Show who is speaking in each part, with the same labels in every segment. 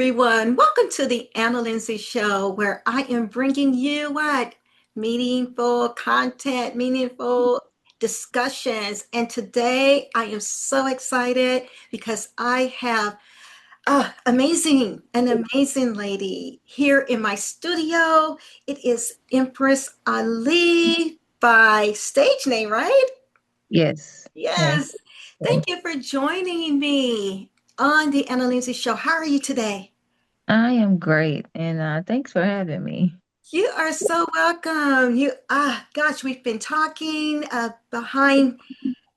Speaker 1: everyone. Welcome to the Anna Lindsay Show, where I am bringing you what? Meaningful content, meaningful discussions. And today I am so excited because I have an amazing lady here in my studio. It is Empress Ali by stage name, right?
Speaker 2: Yes, yes,
Speaker 1: Yes.
Speaker 2: yes.
Speaker 1: Thank you for joining me on the Anna Lindsay Show. How are you today?
Speaker 2: I am great, and thanks for having me.
Speaker 1: You are so welcome. Gosh, we've been talking behind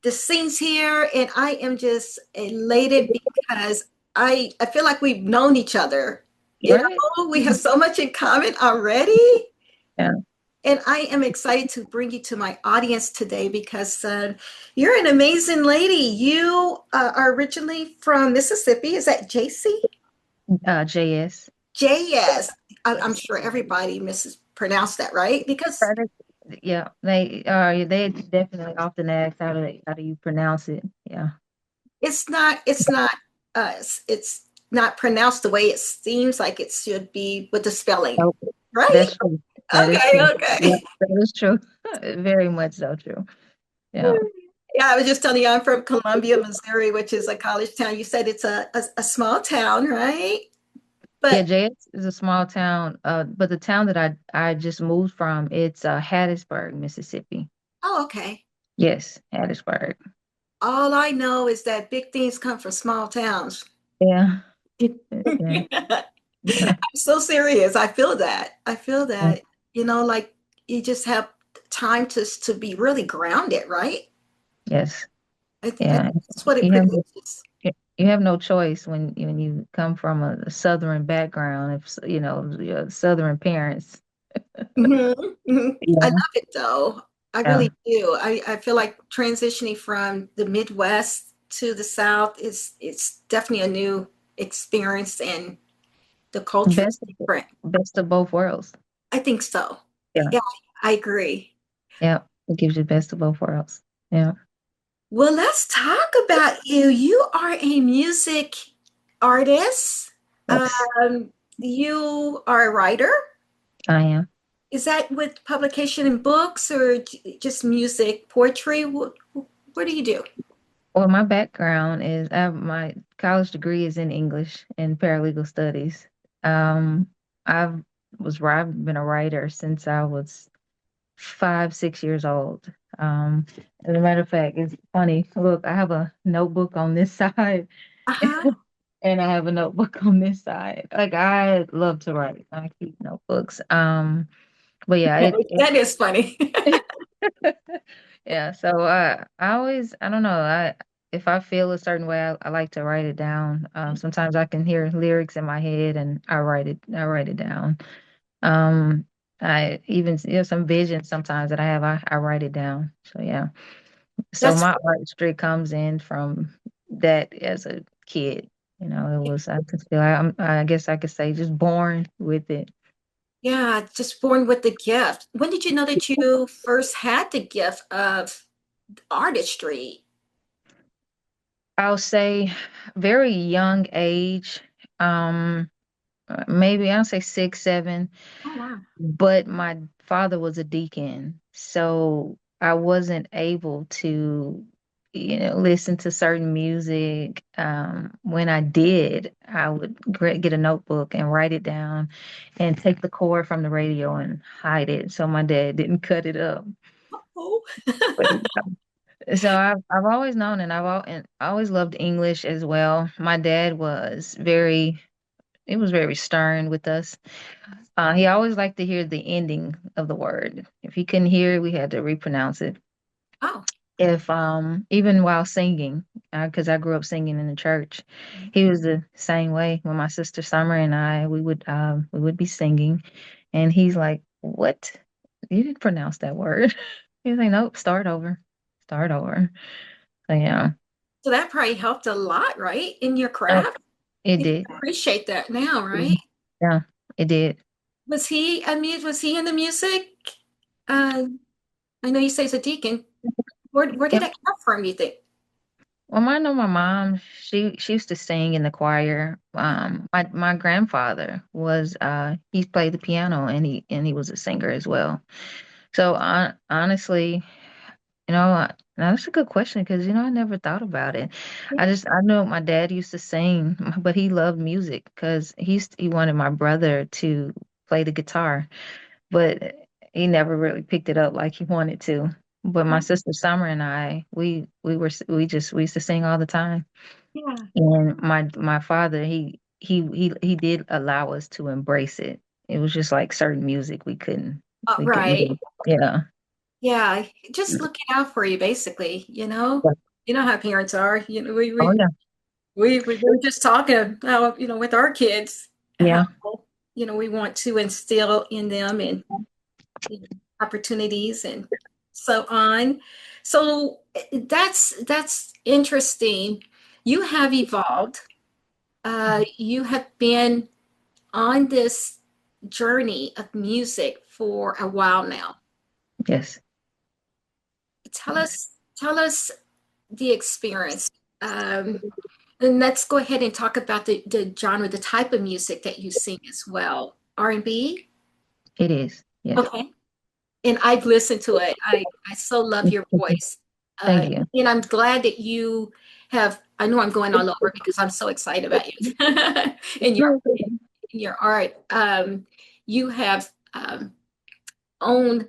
Speaker 1: the scenes here, and I am just elated because I feel like we've known each other. You
Speaker 2: Right?
Speaker 1: know, we have so much in common already.
Speaker 2: Yeah.
Speaker 1: And I am excited to bring you to my audience today because you're an amazing lady. You are originally from Mississippi. Is that JC?
Speaker 2: JS.
Speaker 1: JS. I'm sure everybody mispronounced that, right? Because
Speaker 2: Right. Yeah, they are. They definitely often ask how do you pronounce it? Yeah.
Speaker 1: it's not pronounced the way it seems like it should be with the spelling,
Speaker 2: Oh,
Speaker 1: right?
Speaker 2: that's true. That is
Speaker 1: Okay,
Speaker 2: true. Yeah,
Speaker 1: okay.
Speaker 2: that is true. Very much so true. Yeah.
Speaker 1: Yeah, I was just telling you I'm from Columbia, Missouri, which is a college town. You said it's a small town, right?
Speaker 2: Yeah,
Speaker 1: But
Speaker 2: JS is a small town, but the town that I just moved from, it's Hattiesburg, Mississippi.
Speaker 1: oh, okay.
Speaker 2: Yes, Hattiesburg.
Speaker 1: All I know is that big things come from small towns.
Speaker 2: Yeah. Yeah.
Speaker 1: I'm
Speaker 2: Yeah.
Speaker 1: so serious. I feel that. I feel
Speaker 2: Yeah.
Speaker 1: that. Like you just have time to be really grounded, right?
Speaker 2: Yes.
Speaker 1: I
Speaker 2: Yeah.
Speaker 1: think that's what it
Speaker 2: You have
Speaker 1: produces.
Speaker 2: you have no choice when you come from a southern background, if your southern parents.
Speaker 1: Hmm. Hmm. I
Speaker 2: Yeah.
Speaker 1: love it though. I
Speaker 2: Yeah.
Speaker 1: really do. I feel like transitioning from the Midwest to the South is it's definitely a new experience and the culture is
Speaker 2: Best
Speaker 1: different.
Speaker 2: best of both worlds.
Speaker 1: I think so.
Speaker 2: Yeah.
Speaker 1: Yeah, I agree.
Speaker 2: Yeah. It gives you the best of both worlds. Yeah.
Speaker 1: Well, let's talk about you. You are a music artist.
Speaker 2: Yes,
Speaker 1: You are a writer.
Speaker 2: I am.
Speaker 1: Is that with publication in books or just music, poetry? What do you do?
Speaker 2: Well, my background is my college degree is in English and paralegal studies. Um, I've I've been a writer since I was 5, 6 years old. As a matter of fact, it's funny. Look, I have a notebook on this side,
Speaker 1: Uh-huh.
Speaker 2: and I have a notebook on this side. Like I love to write. I keep notebooks. But yeah,
Speaker 1: That is funny.
Speaker 2: yeah. So I don't know. I if I feel a certain way, I like to write it down. Sometimes I can hear lyrics in my head, and I write it down. Um, I even some visions sometimes that I have, I write it down. So yeah. So
Speaker 1: That's
Speaker 2: my artistry comes in from that as a kid. It was I could feel I guess I could say just born with it.
Speaker 1: yeah, just born with the gift. When did you know that you first had the gift of artistry?
Speaker 2: I'll say very young age. Um, Maybe I'll say 6, 7.
Speaker 1: Oh wow.
Speaker 2: But my father was a deacon, so I wasn't able to, listen to certain music. When I did, I would get a notebook and write it down, and take the cord from the radio and hide it so my dad didn't cut it up.
Speaker 1: Oh.
Speaker 2: But so I've always known, and I always loved English as well. My dad was very stern with us. He always liked to hear the ending of the word. If he couldn't hear it, we had to repronounce it.
Speaker 1: Oh.
Speaker 2: If Even while singing, because I grew up singing in the church, he was the same way. When my sister Summer and I, we would be singing, and he's like, "What? You didn't pronounce that word." He's like, "Nope, start over, start over." So yeah,
Speaker 1: So that probably helped a lot, right? In your
Speaker 2: oh,
Speaker 1: craft.
Speaker 2: it
Speaker 1: You can
Speaker 2: did.
Speaker 1: appreciate that now, right?
Speaker 2: Yeah, it did.
Speaker 1: Was he in the music? Uh, I know you say he's a deacon. Where did
Speaker 2: Yep.
Speaker 1: that come from, you think?
Speaker 2: Well, I know my mom, she used to sing in the choir. My grandfather was he played the piano and he was a singer as well. So honestly, now that's a good question because I never thought about it. I know my dad used to sing, but he loved music because he wanted my brother to play the guitar, but he never really picked it up like he wanted to. But my sister Summer and I, we used to sing all the time.
Speaker 1: Yeah.
Speaker 2: And my father, he did allow us to embrace it. It was just like certain music we couldn't
Speaker 1: Right.
Speaker 2: do. Yeah.
Speaker 1: Yeah. Just looking out for you, basically, you know?
Speaker 2: Yeah.
Speaker 1: You know how parents are.
Speaker 2: Oh yeah.
Speaker 1: We were just talking how, with our kids, how,
Speaker 2: Yeah.
Speaker 1: we want to instill in them and opportunities and so on. So that's interesting. You have evolved. You have been on this journey of music for a while now.
Speaker 2: Yes.
Speaker 1: Tell us the experience. Um, and let's go ahead and talk about the genre, the type of music that you sing as well. R&B?
Speaker 2: It is. Yes.
Speaker 1: Okay. And I've listened to it. I so love your voice.
Speaker 2: Thank you.
Speaker 1: And I'm glad that you have, I know I'm going all over because I'm so excited about you and
Speaker 2: No, it's okay.
Speaker 1: your art. You have owned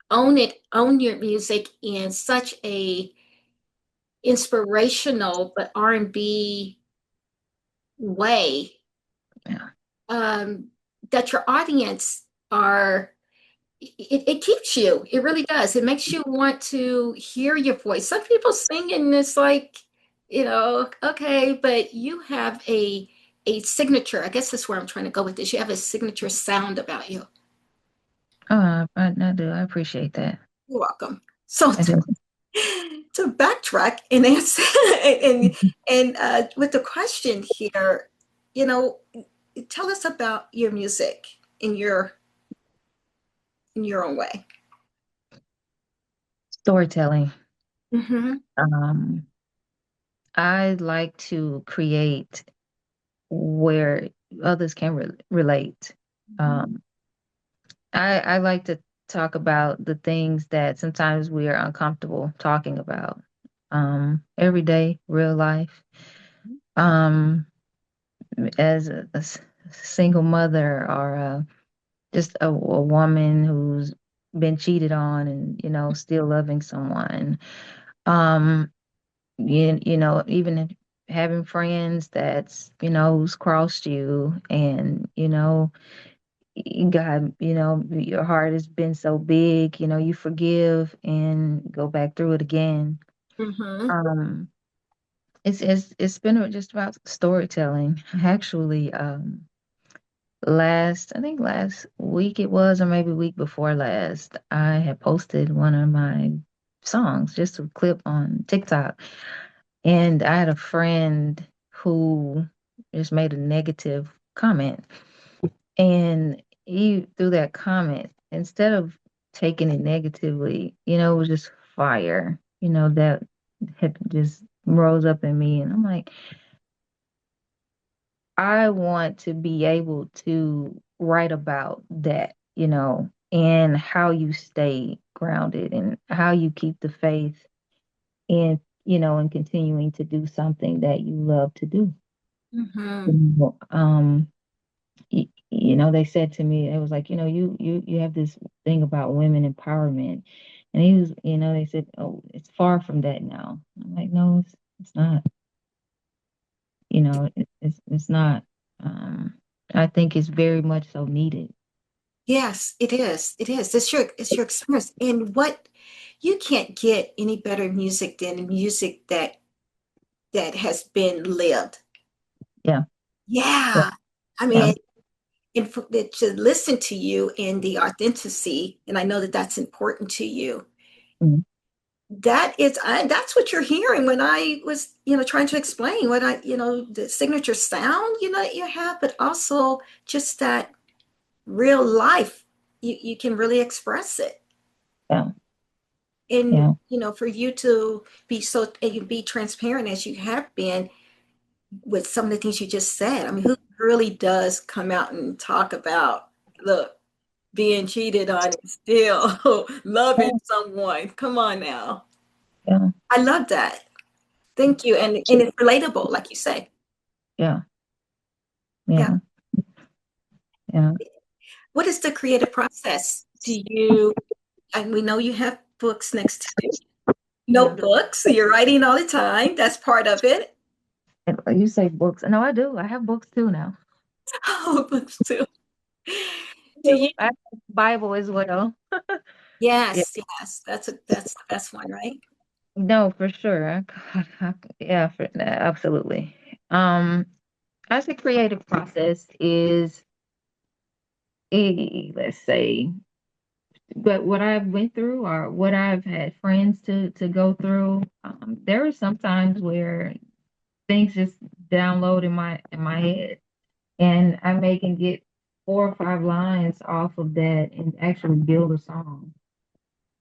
Speaker 1: own your music in such a inspirational but R&B way,
Speaker 2: Yeah.
Speaker 1: um, that your audience are it keeps you. It really does. It makes you want to hear your voice. Some people sing and it's like, okay, but you have a signature. I guess that's where I'm trying to go with this. You have a signature sound about you.
Speaker 2: I do. I appreciate that.
Speaker 1: You're welcome. So
Speaker 2: I do.
Speaker 1: to backtrack and answer and with the question here, you know, tell us about your music in your own way.
Speaker 2: Storytelling.
Speaker 1: Mm-hmm.
Speaker 2: Um, I like to create where others can relate. Um, I like to talk about the things that sometimes we are uncomfortable talking about. Everyday, real life. Um, as a single mother or just a woman who's been cheated on and still loving someone. Um, even having friends that's who's crossed you and God, your heart has been so big, you forgive and go back through it again.
Speaker 1: Mm-hmm.
Speaker 2: Um, it's been just about storytelling. Actually, I think last week it was, or maybe week before last, I had posted one of my songs, just a clip on TikTok, and I had a friend who just made a negative comment. And he threw that comment, instead of taking it negatively, it was just fire, that had just rose up in me. And I'm like, I want to be able to write about that, and how you stay grounded and how you keep the faith in, and continuing to do something that you love to do.
Speaker 1: Mm-hmm.
Speaker 2: You know, they said to me, it was like, you have this thing about women empowerment. And they said, oh, it's far from that now. I'm like, no, it's not. It's not. Um, I think it's very much so needed.
Speaker 1: Yes, it is. It is. It's your experience. And what you can't get any better music than music that has been lived.
Speaker 2: Yeah. Yeah.
Speaker 1: Yeah. I
Speaker 2: Yeah.
Speaker 1: mean, and to listen to you and the authenticity, and I know that that's important to you.
Speaker 2: Mhm.
Speaker 1: That's what you're hearing when I was, trying to explain what the signature sound, that you have, but also just that real life. You can really express it.
Speaker 2: Yeah.
Speaker 1: And
Speaker 2: Yeah.
Speaker 1: for you to be so be transparent as you have been with some of the things you just said. I mean, who really does come out and talk about, look, being cheated on and still loving someone? Come on now.
Speaker 2: Yeah.
Speaker 1: I love that. Thank you. And it's relatable, like you say.
Speaker 2: Yeah.
Speaker 1: Yeah.
Speaker 2: Yeah. Yeah.
Speaker 1: What is the creative process? Do you, and we know you have books next to you, notebooks, you're writing all the time. That's part of it.
Speaker 2: And you say books. No, I do. I have books too now.
Speaker 1: Oh, books too. Do you?
Speaker 2: I have Bible as well. Yeah.
Speaker 1: Yes, yes. That's the best one, right?
Speaker 2: No, for sure. Yeah, absolutely. Um, as the creative process is, let's say, but what I've went through or what I've had friends to go through, there are some times where things just download in my head, and I may can get 4 or 5 lines off of that and actually build a song.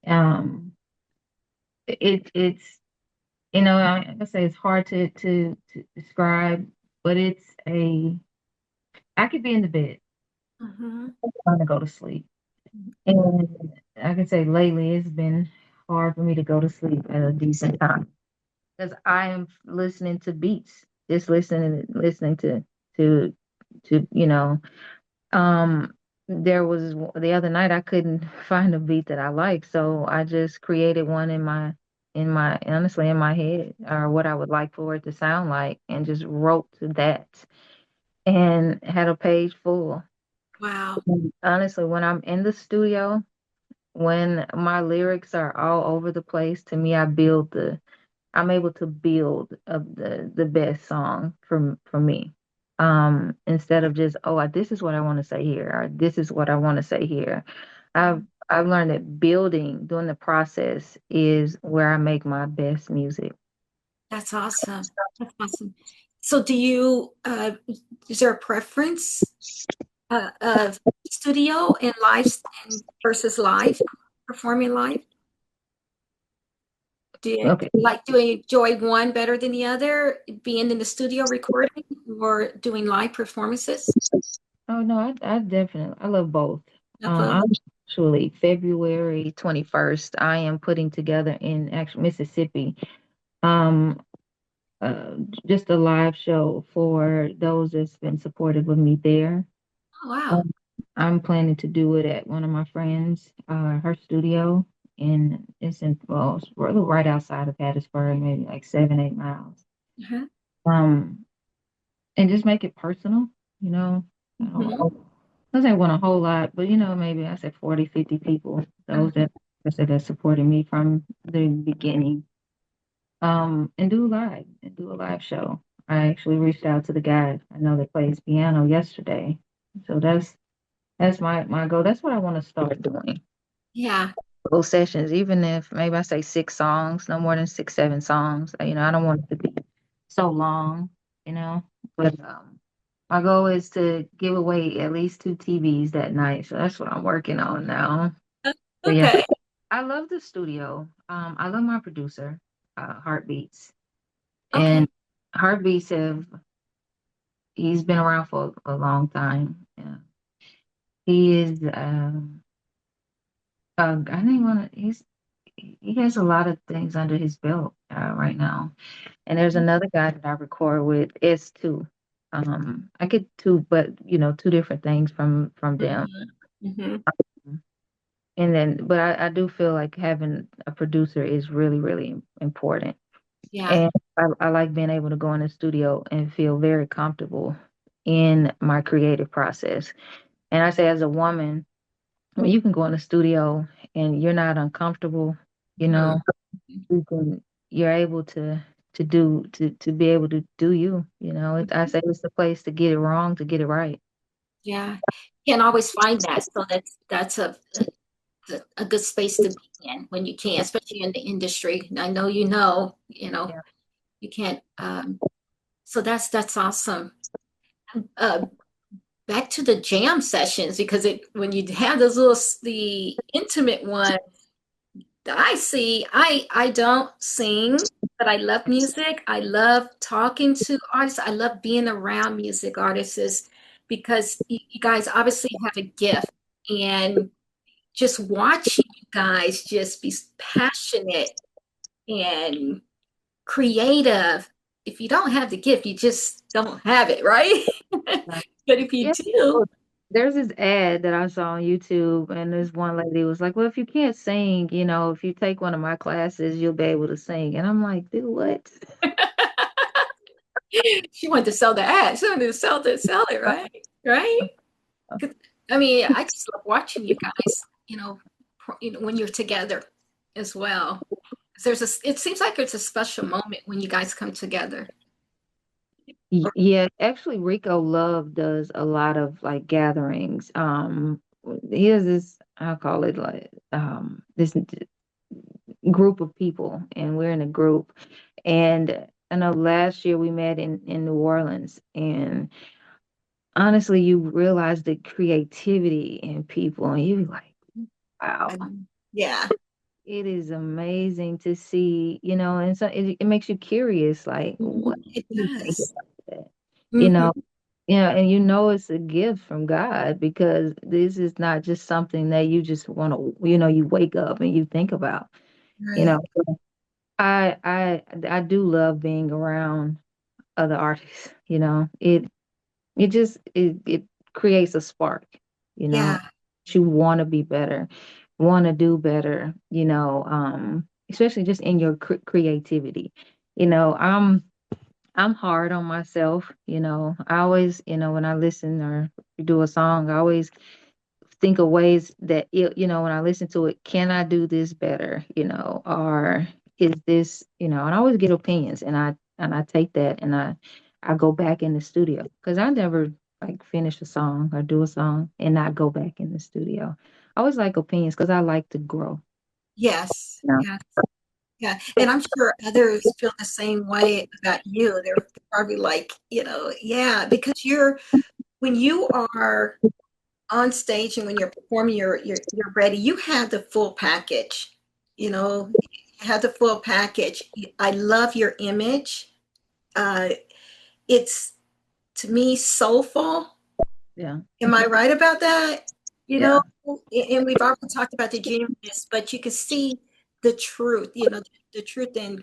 Speaker 2: Um, it's I say it's hard to describe, but I could be in the bed
Speaker 1: Mm-hmm.
Speaker 2: trying to go to sleep. And I can say lately it's been hard for me to go to sleep at a decent time because I am listening to beats, just listening to to you know. Um, there was the other night I couldn't find a beat that I liked, so I just created one in my honestly in my head or what I would like for it to sound like, and just wrote to that and had a page full.
Speaker 1: Wow.
Speaker 2: Honestly, when I'm in the studio, when my lyrics are all over the place, to me, I'm able to build the best song for me. Instead of just, oh, this is what I want to say here, or this is what I want to say here. I've I've learned that doing the process is where I make my best music.
Speaker 1: That's awesome. That's awesome. So do you, is there a preference of studio and versus live, performing live?
Speaker 2: Okay.
Speaker 1: Do you enjoy one better than the other, being in the studio recording or doing live performances?
Speaker 2: Oh no, I definitely I love both.
Speaker 1: Of both?
Speaker 2: I'm actually February 21st. I am putting together in actually Mississippi. Um, uh, just a live show for those that's been supportive of me there.
Speaker 1: Oh, wow.
Speaker 2: Um, I'm planning to do it at one of my friends, her studio, and it's really right outside of Hattiesburg, maybe like 7, 8 miles.
Speaker 1: Uh-huh.
Speaker 2: Um, and just make it personal, you know. I don't,
Speaker 1: Hmm.
Speaker 2: I say want a whole lot, but maybe I said 40, 50 people, those that I said that supported me from the beginning. And do a live show. I actually reached out to the guy I know that plays piano yesterday. So that's my goal. That's what I want to start doing.
Speaker 1: Yeah.
Speaker 2: Those sessions, even if maybe I say 6 songs, no more than 6, 7 songs. I don't want it to be so long, you know. But my goal is to give away at least 2 TVs that night. So that's what I'm working on now. But yeah,
Speaker 1: Okay.
Speaker 2: I love the studio. I love my producer, Heartbeats.
Speaker 1: Okay.
Speaker 2: And Heartbeats he's been around for a long time. Yeah. He is I think he has a lot of things under his belt right now. And there's another guy that I record with, S2. I get two, but 2 different things from them.
Speaker 1: Hmm.
Speaker 2: And then, but I do feel like having a producer is really, really important.
Speaker 1: Yeah.
Speaker 2: And I like being able to go in the studio and feel very comfortable in my creative process. And I say, as a woman, when you can go in the studio and you're not uncomfortable, you
Speaker 1: Hmm.
Speaker 2: know, you're able to be able to do you. I say it's the place to get it wrong, to get it right.
Speaker 1: Yeah. Can't always find that. So that's a good space to be in when you can, especially in the industry. And I know
Speaker 2: Yeah.
Speaker 1: you can't. So that's awesome. Uh, Back to the jam sessions because it when you have the intimate one, I see. I don't sing, but I love music. I love talking to artists. I love being around music artists because you guys obviously have a gift, and just watching you guys just be passionate and creative. If you don't have the gift, you just don't have it, right? But if you
Speaker 2: Yeah.
Speaker 1: do,
Speaker 2: Well, there's this ad that I saw on YouTube, and this one lady was like, "Well, if you can't sing, if you take one of my classes, you'll be able to sing." And I'm like, "Do what?"
Speaker 1: she wanted to sell the ad. She wanted to sell it, right? Right? 'Cause, I mean, I just love watching you guys, when you're together as well. It seems like it's a special moment when you guys come together.
Speaker 2: Yeah, actually, Rico Love does a lot of like gatherings. He has this, I'll call it like this group of people, and we're in a group. And I know last year we met in New Orleans, and honestly, you realize the creativity in people, and you're like, wow,
Speaker 1: Yeah.
Speaker 2: it is amazing to see, and so it makes you curious, like, what
Speaker 1: It
Speaker 2: do you think
Speaker 1: does.
Speaker 2: about that? You
Speaker 1: Hmm.
Speaker 2: know, and it's a gift from God because this is not just something that you just want to, you wake up and you think about. You know,
Speaker 1: Right.
Speaker 2: I do love being around other artists. It creates a spark. You know,
Speaker 1: Yeah.
Speaker 2: you want to be better, want to do better. Especially just in your creativity. I'm hard on myself. I always, when I listen or do a song, I always think of ways that when I listen to it, can I do this better? Or is this, and I always get opinions, and I take that, and I go back in the studio because I never like finish a song or do a song and not go back in the studio. I always like opinions because I like to grow.
Speaker 1: Yes.
Speaker 2: You know?
Speaker 1: Yeah. Yeah. And I'm sure others feel the same way about you. They're probably like, yeah, because when you are on stage and when you're performing, you're ready. You have the full package. You have the full package. I love your image. Uh, it's to me soulful.
Speaker 2: Yeah,
Speaker 1: Am I right about that? You know,
Speaker 2: yeah.
Speaker 1: and we've already talked about the genius, but you can see the truth. The truth. And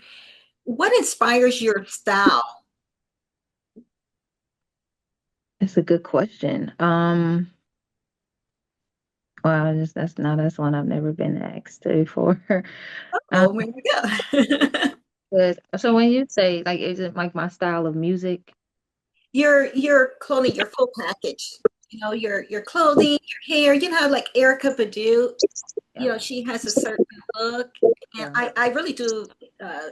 Speaker 1: what inspires your style?
Speaker 2: It's a good question. Well, that's one I've never been asked before. Um,
Speaker 1: Oh, here we go.
Speaker 2: but so when you say like, is it like my style of music?
Speaker 1: Your clothing, your full package. Your clothing, your hair. Like Erica Badu.
Speaker 2: Yeah,
Speaker 1: She has a certain look, and
Speaker 2: yeah.
Speaker 1: I really do uh,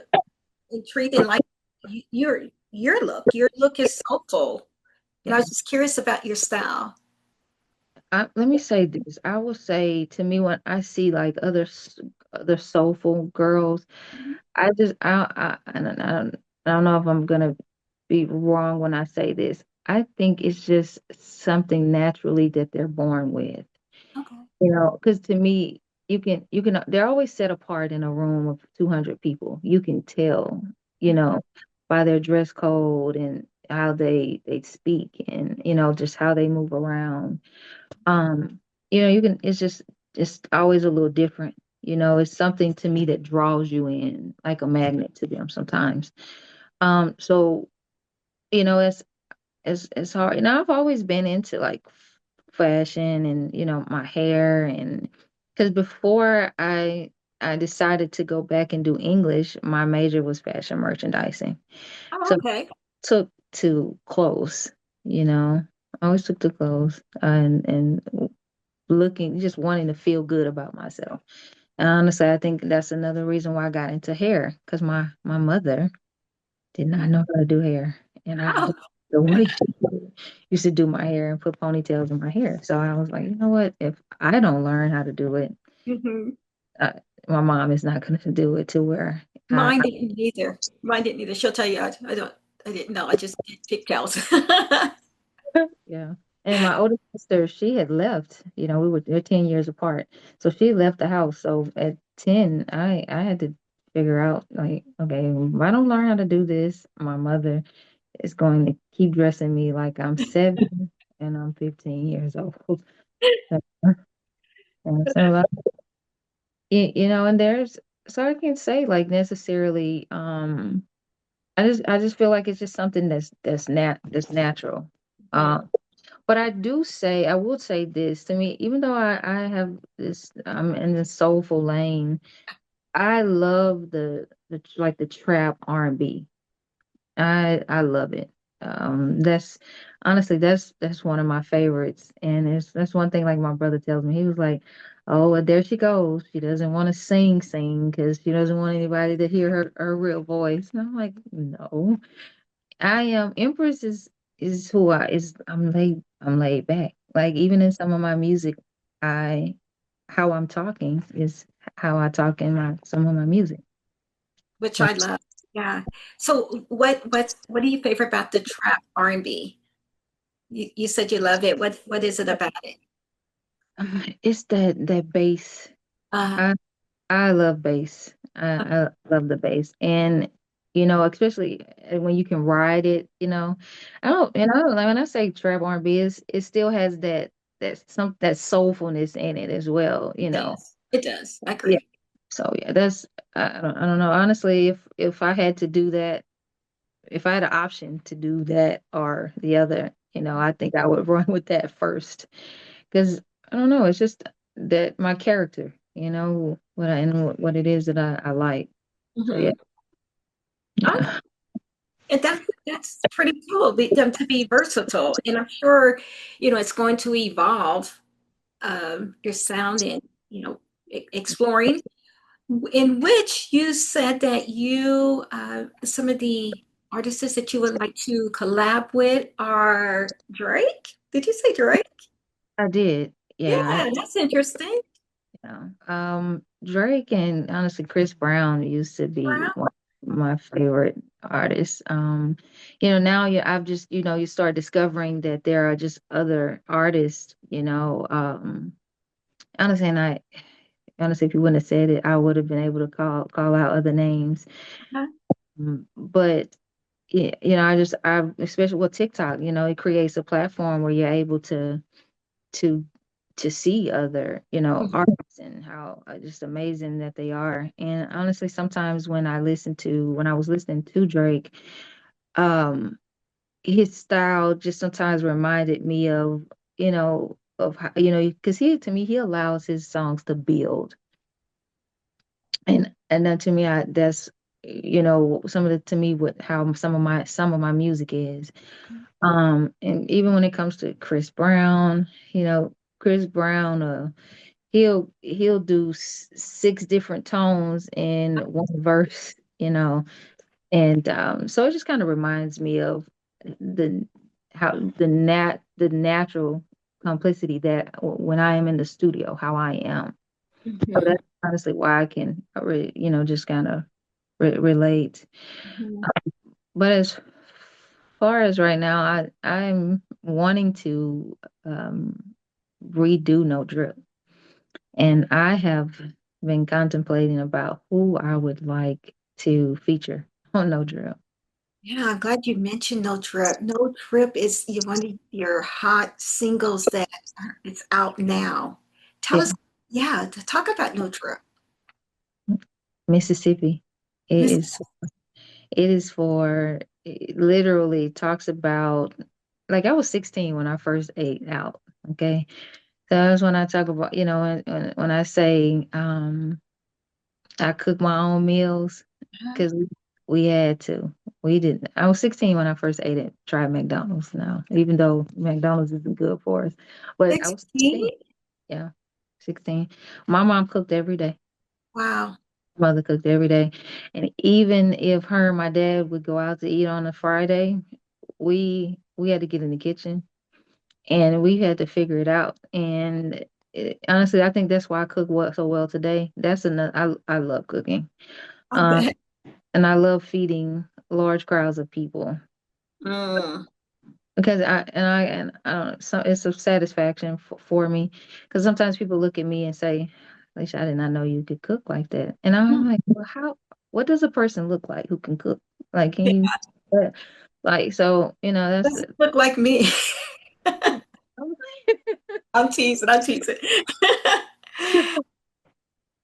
Speaker 1: intrigued and like your look. Your look is soulful. I
Speaker 2: Yeah.
Speaker 1: was just curious about your style.
Speaker 2: Let me say this. I will say to me when I see like other soulful girls, I just I don't know if I'm gonna be wrong when I say this. I think it's just something naturally that they're born with.
Speaker 1: Okay.
Speaker 2: Because to me, you can they're always set apart in a room of 200 people. You can tell, you know, by their dress code and how they speak and just how they move around. Um, you can it's just always a little different. It's something to me that draws you in like a magnet to them sometimes. So, it's hard. I've always been into like fashion and my hair and because before I decided to go back and do English, my major was fashion merchandising.
Speaker 1: Oh,
Speaker 2: So
Speaker 1: okay.
Speaker 2: took to clothes, you know. I always took to clothes and looking just wanting to feel good about myself. And honestly, I think that's another reason why I got into hair because my mother did not know how to do hair. And I
Speaker 1: Oh.
Speaker 2: looked the way she used to do my hair and put ponytails in my hair. So I was like, you know what? If I don't learn how to do it,
Speaker 1: Hmm.
Speaker 2: uh, my mom is not going to do it to where
Speaker 1: Mine didn't either. Mine didn't either. She'll tell you, I didn't know. I just did pigtails.
Speaker 2: yeah. And my older sister, she had left. We were they're 10 years apart. So she left the house. So at 10, I had to figure out like, okay, if I don't learn how to do this, my mother is going to keep dressing me like I'm 7 and I'm 15 years old. And so like, and there's so I can't say like necessarily I just feel like it's just something that's natural.
Speaker 1: Mhm.
Speaker 2: But I will say this to me, even though I have this, I'm in the soulful lane. I love the like the trap R&B. I love it. That's honestly that's one of my favorites, and that's one thing. Like my brother tells me, he was like, "Oh, well, there she goes. She doesn't want to sing because she doesn't want anybody to hear her real voice." And I'm like, "No, I am Empress is who I is. I'm laid back. Like even in some of my music, I how I'm talking is how I talk in my some of my music."
Speaker 1: Which I love. Yeah. So what do you favor about the trap R&B? You said you love it. What is it about it?
Speaker 2: It's that bass.
Speaker 1: Uh,
Speaker 2: I I love bass. I love the bass, and especially when you can ride it. Like when I say trap R&B, it still has that soulfulness in it as well.
Speaker 1: it does. It does. I
Speaker 2: Yeah.
Speaker 1: agree.
Speaker 2: So yeah, that's I don't know. Honestly, if I had to do that, if I had an option to do that or the other, I think I would run with that first. Because I don't know, it's just that my character, what it is that I like. So yeah,
Speaker 1: Hmm.
Speaker 2: yeah,
Speaker 1: And that's pretty cool, them to be versatile. And I'm sure, it's going to evolve your sound and, exploring, in which you said that some of the artists that you would like to collab with are Drake. Did you say Drake?
Speaker 2: I did. Yeah,
Speaker 1: Yeah, that's interesting.
Speaker 2: Drake and honestly Chris Brown used to be
Speaker 1: Brown.
Speaker 2: one of my favorite artists. Now I've just you start discovering that there are just other artists. Honestly, honestly, if you wouldn't have said it, I would have been able to call out other names.
Speaker 1: Uh-huh.
Speaker 2: But yeah, I especially with TikTok, it creates a platform where you're able to to see other,
Speaker 1: Mhm.
Speaker 2: artists and how just amazing that they are. And honestly, sometimes when I was listening to Drake, um, his style just sometimes reminded me of how, because to me, he allows his songs to build. And then to me, that's, some of the, to me, what, how some of my music is. And even when it comes to Chris Brown, Chris Brown, he'll do six different tones in one verse, and so it just kind of reminds me of the how the natural complicity that when I am in the studio, how I am. So
Speaker 1: Mhm.
Speaker 2: that's honestly why I can, just kind of relate.
Speaker 1: Mhm.
Speaker 2: But as far as right now, I'm wanting to redo No Drip, and I have been contemplating about who I would like to feature on No Drip.
Speaker 1: Yeah, I'm glad you mentioned No Trip. No Trip is one of your hot singles that it's out now. Tell
Speaker 2: Yeah,
Speaker 1: us, yeah, to talk about No Trip.
Speaker 2: Mississippi. It
Speaker 1: Miss,
Speaker 2: is it is for it literally talks about like I was 16 when I first ate out. Okay. So that's when I talk about, when I say I cook my own meals because we had to. We didn't. I was 16 when I first tried McDonald's now, even though McDonald's isn't good for us. But I was
Speaker 1: 16?
Speaker 2: 16. Yeah, 16. My mom cooked every day.
Speaker 1: Wow.
Speaker 2: Mother cooked every day. And even if her and my dad would go out to eat on a Friday, we had to get in the kitchen and we had to figure it out. And honestly, I think that's why I cook so well today. That's another. I love cooking.
Speaker 1: I
Speaker 2: Um,
Speaker 1: bet.
Speaker 2: and I love feeding large crowds of people
Speaker 1: Mm.
Speaker 2: because I don't know, so it's a satisfaction for me because sometimes people look at me and say, Alicia, I did not know you could cook like that. And I'm
Speaker 1: Mm.
Speaker 2: like, well, what does a person look like who can cook? Like, can
Speaker 1: Yeah,
Speaker 2: you, like, so, that's
Speaker 1: doesn't look like me.
Speaker 2: I'm
Speaker 1: I'm teasing. I'm teasing.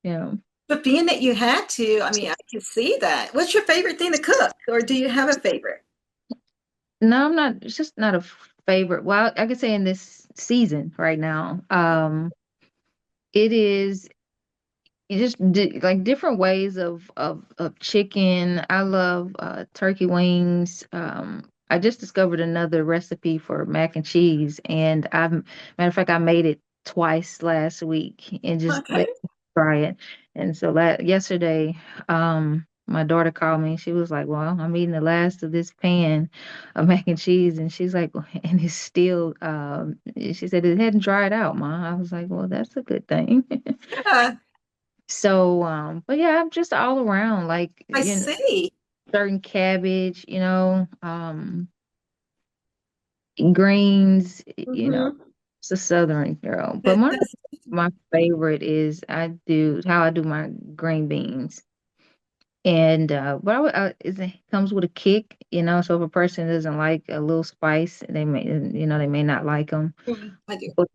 Speaker 2: yeah.
Speaker 1: But being that you had to, I mean, I can see that. What's your favorite thing to cook, or do you have a favorite?
Speaker 2: No, I'm not, it's just not a favorite. Well, I could say in this season right now, it is like different ways of chicken. I love turkey wings. I just discovered another recipe for mac and cheese, and matter of fact, I made it twice last week and just
Speaker 1: Okay.
Speaker 2: let me try it. And so yesterday, my daughter called me. She was like, "Well, I'm eating the last of this pan of mac and cheese," and she's like, "And it's still," she said it hadn't dried out, Ma. I was like, "Well, that's a good thing."
Speaker 1: Yeah,
Speaker 2: So, but yeah, I'm just all around, like,
Speaker 1: I see.
Speaker 2: certain cabbage, greens,
Speaker 1: Hmm.
Speaker 2: it's a southern girl. But
Speaker 1: That,
Speaker 2: one of
Speaker 1: that's
Speaker 2: my favorite is how I do my green beans. And, but it comes with a kick, so if a person doesn't like a little spice, they may not like them.
Speaker 1: I do.
Speaker 2: But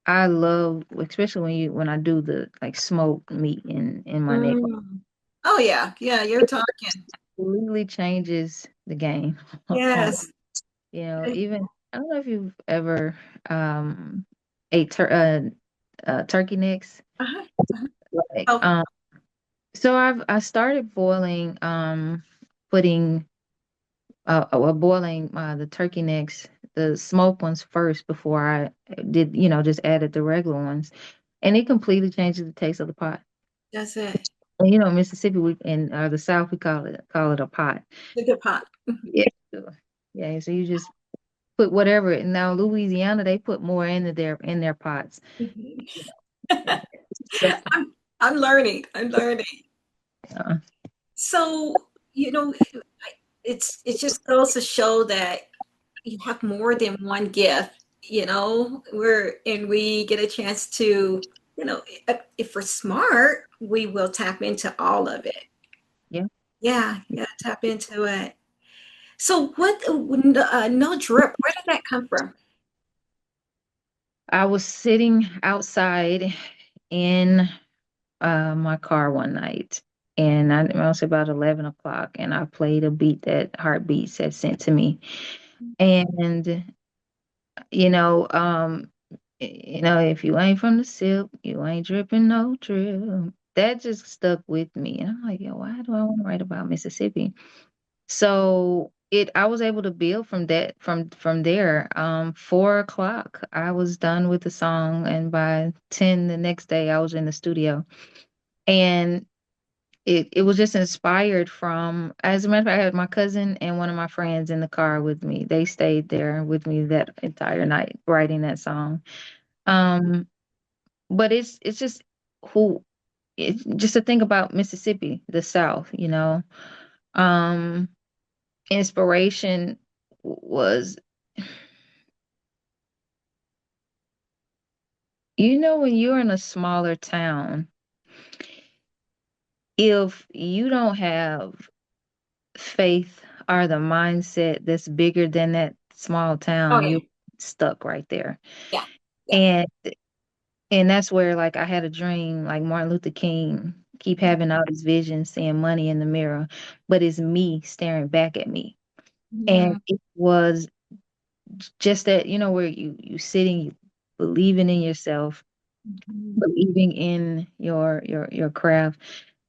Speaker 2: I love, especially when I do the like smoked meat in my neck.
Speaker 1: Mm. Oh yeah, yeah. You're talking.
Speaker 2: Completely changes the game.
Speaker 1: Yes.
Speaker 2: Even I don't know if you've ever um ate turkey necks.
Speaker 1: Uh-huh. Uh-huh.
Speaker 2: Like
Speaker 1: Oh,
Speaker 2: so I started putting boiling the turkey necks, the smoked ones first before I did, just added the regular ones. And it completely changes the taste of the pot.
Speaker 1: that's it.
Speaker 2: And Mississippi in the South we call it a pot.
Speaker 1: The good pot.
Speaker 2: Yeah. So, yeah, so you just put whatever. Now Louisiana, they put more in their pots.
Speaker 1: Mhm.
Speaker 2: Yeah. So,
Speaker 1: I'm learning. I'm learning.
Speaker 2: uh,
Speaker 1: So, it just goes to show that you have more than one gift, we get a chance to, if we're smart, we will tap into all of it.
Speaker 2: yeah,
Speaker 1: Yeah, yeah, tap into it. So no drip, where did that come from?
Speaker 2: I was sitting outside in my car one night, and it was about 11 o'clock, and I played a beat that Heartbeats had sent to me, and you know, um, if you ain't from the SIP, you ain't dripping no drip. That just stuck with me, and I'm like, yo, why do I want to write about Mississippi? So I was able to build from that from there. 4 o'clock, I was done with the song, and by 10 the next day, I was in the studio, and it was just inspired from. As a matter of fact, I had my cousin and one of my friends in the car with me. They stayed there with me that entire night writing that song. Um, but it's just who it's just to think about Mississippi, the South, Um, inspiration was, when you're in a smaller town, if you don't have faith or the mindset that's bigger than that small
Speaker 1: Oh
Speaker 2: town,
Speaker 1: yeah,
Speaker 2: you're stuck right there.
Speaker 1: yeah, yeah.
Speaker 2: And that's where, like, I had a dream, like Martin Luther King, keep having all these visions, seeing money in the mirror, but it's me staring back at me. And
Speaker 1: Mhm.
Speaker 2: it was just that, where you sitting, you believing in yourself,
Speaker 1: Mhm.
Speaker 2: believing in your craft,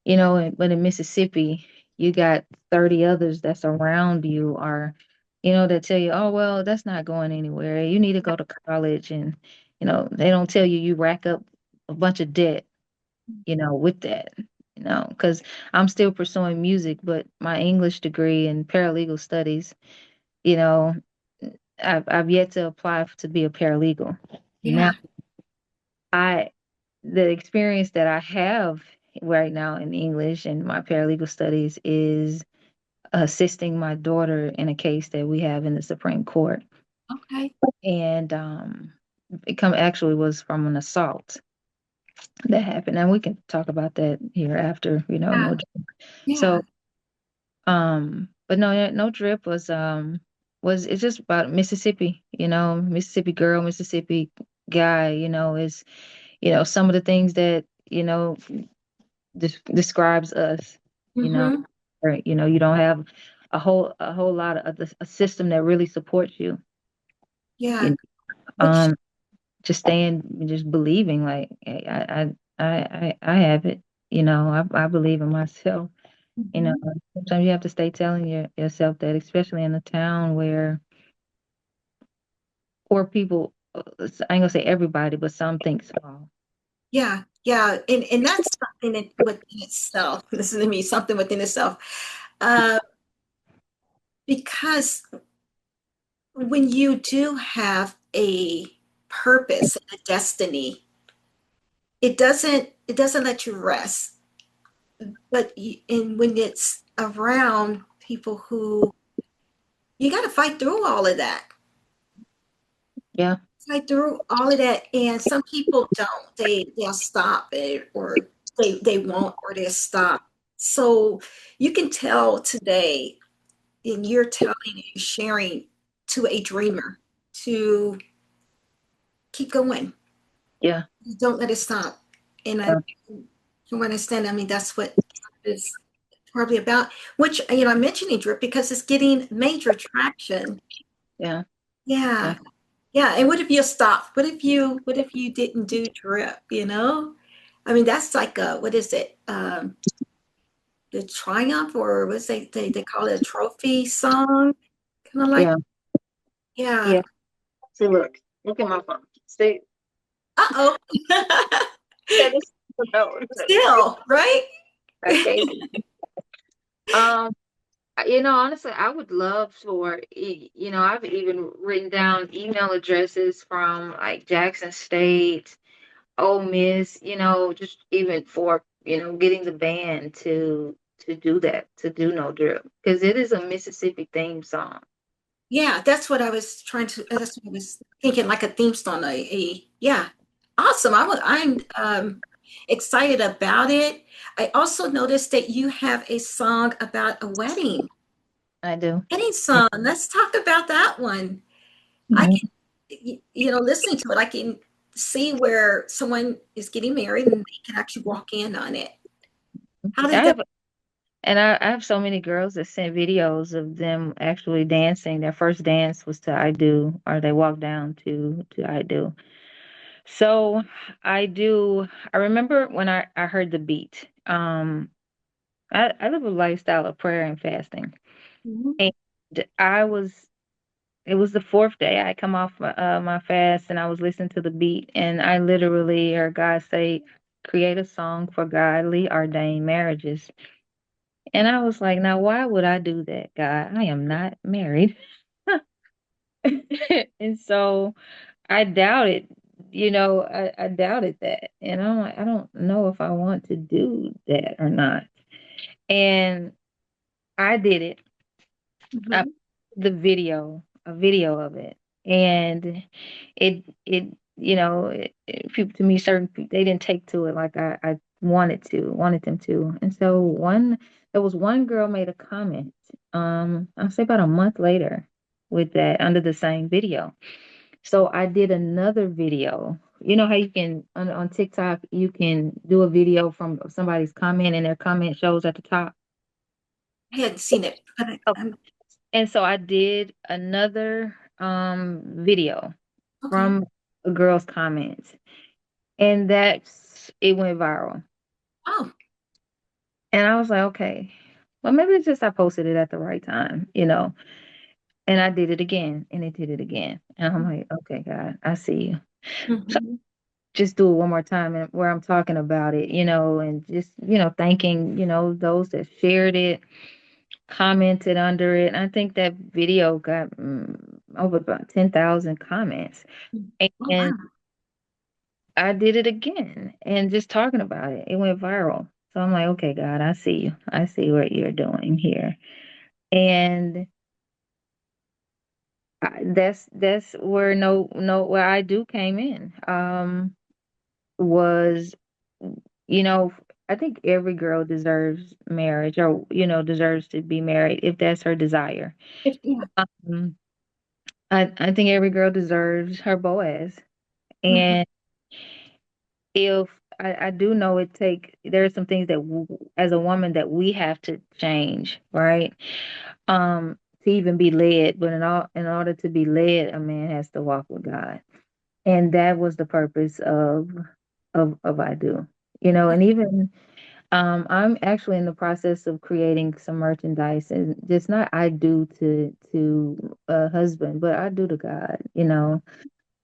Speaker 2: but in Mississippi, you got 30 others that's around you, or that tell you, oh well, that's not going anywhere, you need to go to college, and they don't tell you rack up a bunch of debt, with that, because I'm still pursuing music, but my English degree and paralegal studies, you know I've yet to apply to be a paralegal. Now,
Speaker 1: Yeah.
Speaker 2: I the experience that I have right now in English and my paralegal studies is assisting my daughter in a case that we have in the Supreme Court.
Speaker 1: Okay.
Speaker 2: And it come actually was from an assault. that happened, and we can talk about that here after,
Speaker 1: Yeah.
Speaker 2: no.
Speaker 1: Yeah.
Speaker 2: So, but no, no drip was it's just about Mississippi, Mississippi girl, Mississippi guy, is some of the things that describes us, you know,
Speaker 1: Mm-hmm.
Speaker 2: or you don't have a whole lot of a system that really supports you, you
Speaker 1: Yeah.
Speaker 2: know,
Speaker 1: Which,
Speaker 2: just staying, just believing like, hey, I have it, I believe in myself. You know,
Speaker 1: mhm.
Speaker 2: sometimes you have to stay telling yourself that, especially in a town where people, I ain't gonna say everybody, but some think small.
Speaker 1: Yeah. Yeah. And that's something that within itself, listen to me, something within itself. Uh, because when you do have a purpose and a destiny, it doesn't let you rest. But and when it's around people who you got to fight through all of that,
Speaker 2: Yeah,
Speaker 1: fight through all of that, and some people don't. They'll stop it, or they won't, or they'll stop. So you can tell today, and you're telling and sharing to a dreamer to keep going.
Speaker 2: yeah,
Speaker 1: Don't let it stop. And I
Speaker 2: yeah,
Speaker 1: can understand. I mean, that's what it's probably about. Which I'm mentioning drip because it's getting major traction.
Speaker 2: yeah,
Speaker 1: Yeah,
Speaker 2: yeah,
Speaker 1: yeah. And what if you stopped? What if you didn't do drip? I mean, that's like a what is it? The triumph, or what's they call it a trophy song? Kind of like,
Speaker 2: yeah,
Speaker 1: yeah.
Speaker 2: yeah. See, look at my phone. See,
Speaker 1: Uh-oh.
Speaker 2: yeah, this no,
Speaker 1: Still, right?
Speaker 2: I can't. Um, honestly, I would love for, I've even written down email addresses from like Jackson State, Ole Miss, just even for, getting the band to do that, to do No Drip, because it is a Mississippi theme song.
Speaker 1: Yeah, that's what I was trying to. That's what I was thinking, like a theme song. Yeah, awesome. I'm excited about it. I also noticed that you have a song about a wedding.
Speaker 2: I do.
Speaker 1: Wedding song. Let's talk about that one. I
Speaker 2: Mhm.
Speaker 1: can, listening to it, I can see where someone is getting married and they can actually walk in on it. How
Speaker 2: I
Speaker 1: did that?
Speaker 2: have, and I have so many girls that sent videos of them actually dancing. Their first dance was to I Do, or they walked down to I Do. So I do. I remember when I heard the beat. I live a lifestyle of prayer and fasting,
Speaker 1: Mhm.
Speaker 2: and I was. It was the fourth day I come off my fast, and I was listening to the beat, and I literally heard God say, "Create a song for godly ordained marriages." And I was like, "Now, why would I do that, God? I am not married." And so I doubted, I doubted that. And I'm like, I don't know if I want to do that or not. And I did it. I
Speaker 1: Mhm.
Speaker 2: the a video of it. And people, to me, certain people, they didn't take to it like I wanted them to. And so there was one girl made a comment, I'll say about a month later, with that, under the same video. So I did another video. You know how you can on TikTok, you can do a video from somebody's comment and their comment shows at the top.
Speaker 1: I hadn't seen it, but
Speaker 2: Oh, and so I did another video
Speaker 1: okay.
Speaker 2: from a girl's comments, and it went viral.
Speaker 1: Oh,
Speaker 2: And I was like, okay, well, maybe it's just I posted it at the right time, And I did it again, and it did it again. And I'm like, okay, God, I see you. So
Speaker 1: mhm.
Speaker 2: just do it one more time, and where I'm talking about it, and just, thanking, those that shared it, commented under it. I think that video got over about 10,000 comments.
Speaker 1: Oh,
Speaker 2: And
Speaker 1: wow.
Speaker 2: I did it again, and just talking about it, it went viral. So I'm like, okay, God, I see you. I see what you're doing here. And that's where no no where I do came in. Was You know, I think every girl deserves marriage or, deserves to be married if that's her desire.
Speaker 1: Yeah.
Speaker 2: Um, I think every girl deserves her Boaz.
Speaker 1: Mhm.
Speaker 2: And if I do know there are some things that as a woman that we have to change, right? To even be led, but in order to be led, a man has to walk with God. And that was the purpose of I do. And even I'm actually in the process of creating some merchandise, and just not I do to a husband, but I do to God.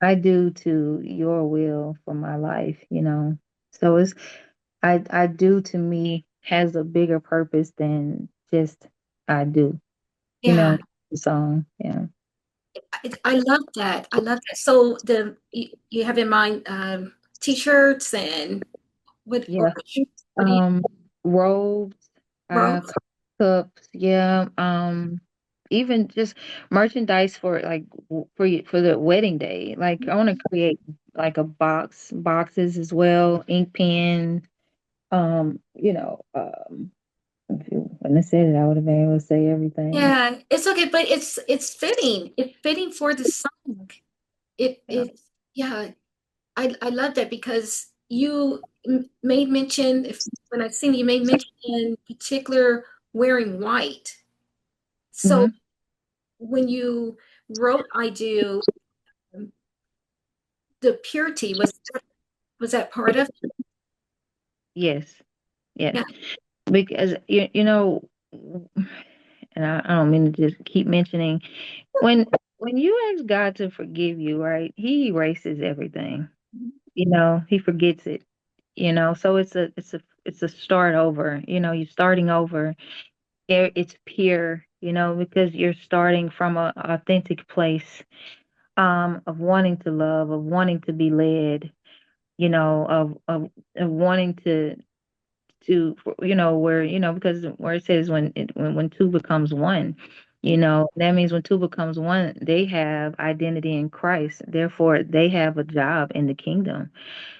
Speaker 2: I do to your will for my life. So I do to me has a bigger purpose than just I do, you
Speaker 1: Yeah.
Speaker 2: know, the song. Yeah.
Speaker 1: I love that. I love that. So you have in mind t-shirts and
Speaker 2: Yeah.
Speaker 1: what do you
Speaker 2: Um, Robes,
Speaker 1: robes?
Speaker 2: cups, yeah. Even just merchandise for like for the wedding day. Like I want to create like boxes as well, ink pen. If you wouldn't have said it, I would have been able to say everything.
Speaker 1: Yeah, it's okay, but it's fitting. It's fitting for the song.
Speaker 2: Yeah.
Speaker 1: Yeah, I love that because you made mention if when I seen you made mention in particular wearing white. So
Speaker 2: Hmm.
Speaker 1: when you wrote I do, um, the purity was that part of it?
Speaker 2: Yes. Yes.
Speaker 1: Yeah.
Speaker 2: Because and I don't mean to just keep mentioning when you ask God to forgive you, right? He erases everything. He forgets it. So it's a start over. You're starting over. It's pure. Because you're starting from a authentic place of wanting to love, of wanting to be led. Of wanting to where because where it says when two becomes one, that means when two becomes one they have identity in Christ, therefore they have a job in the kingdom,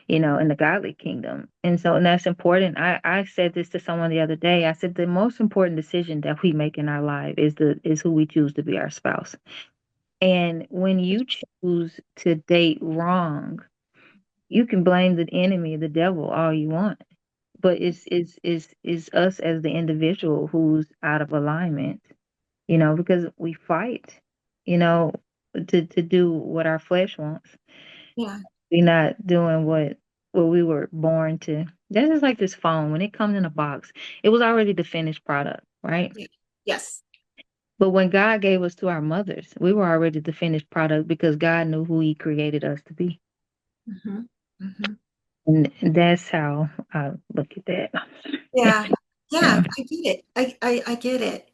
Speaker 2: in the godly kingdom. And that's important. I said this to someone the other day. I said the most important decision that we make in our life is who we choose to be our spouse. And when you choose to date wrong, you can blame the enemy, the devil, all you want, but it's us as the individual who's out of alignment, because we fight, you know, to do what our flesh wants.
Speaker 1: Yeah.
Speaker 2: We're not doing what we were born to. That's just like this phone. When it comes in a box, it was already the finished product, right?
Speaker 1: Yeah. Yes.
Speaker 2: But when God gave us to our mothers, we were already the finished product because God knew who He created us to be.
Speaker 1: Hmm. Hmm.
Speaker 2: And that's how I look at that.
Speaker 1: Yeah. Yeah,
Speaker 2: Yeah.
Speaker 1: I get it. I get it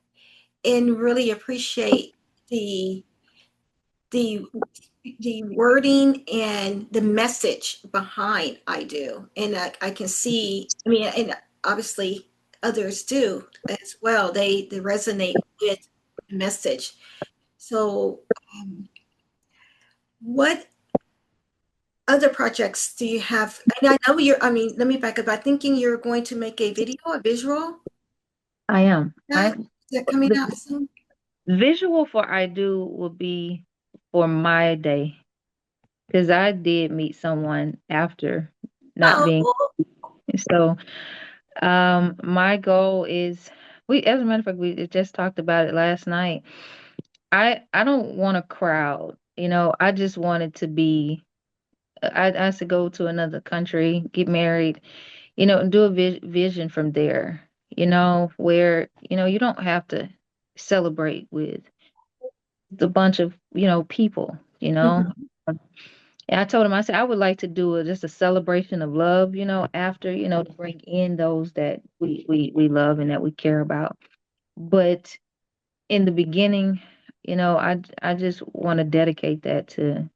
Speaker 1: and really appreciate the the the wording and the message behind I do. And I can see, I mean, and obviously others do as well. They resonate with the message. So, what other projects do you have? And I know I mean, let me back up. I'm thinking you're going to make a video, a visual.
Speaker 2: I am.
Speaker 1: Is that coming
Speaker 2: The
Speaker 1: out soon?
Speaker 2: visual for I do will be for my day because I did meet someone after not being.
Speaker 1: Oh,
Speaker 2: So, my goal is as a matter of fact, we just talked about it last night. I don't want a crowd. I just wanted to be. I should go to another country, get married, and do a vision from there. Where you don't have to celebrate with the bunch of people.
Speaker 1: mhm.
Speaker 2: And I told him, I said I would like to do just a celebration of love, after, to bring in those that we love and that we care about. But in the beginning, I just want to dedicate that to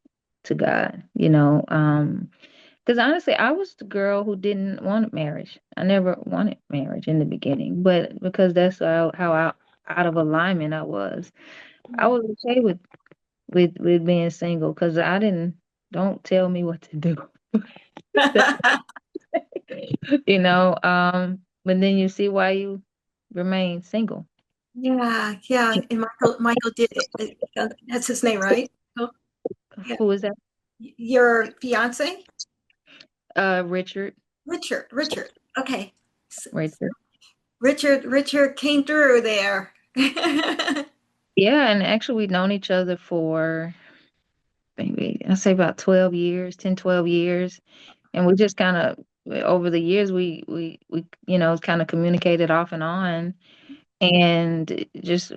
Speaker 2: God, because honestly, I was the girl who didn't want marriage. I never wanted marriage in the beginning, but because that's how out of alignment I was. I was okay with being single because I didn't. Don't tell me what to do. You know, but then you see why you remain single.
Speaker 1: Yeah, yeah. And Michael did it. That's his name, right? Oh, yeah.
Speaker 2: Who is that?
Speaker 1: Your fiance,
Speaker 2: Richard.
Speaker 1: Richard. Okay.
Speaker 2: Richard.
Speaker 1: Richard came through there.
Speaker 2: Yeah, and actually we've known each other for maybe I say about 12 years, 10, 12 years. And we just kind of over the years we kind of communicated off and on. And just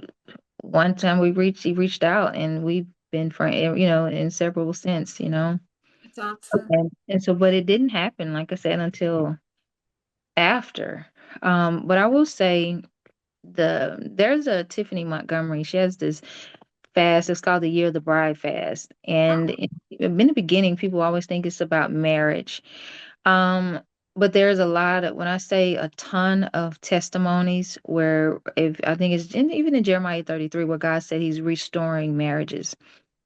Speaker 2: one time he reached out and we've been friend, inseparable since.
Speaker 1: That's awesome.
Speaker 2: And so but it didn't happen, like I said, until after. But I will say there's a Tiffany Montgomery. She has this fast. It's called the Year of the Bride fast. And in the beginning, people always think it's about marriage. Um, but there's a lot of, when I say a ton of testimonies where, if I think it's even in Jeremiah 33, where God said he's restoring marriages.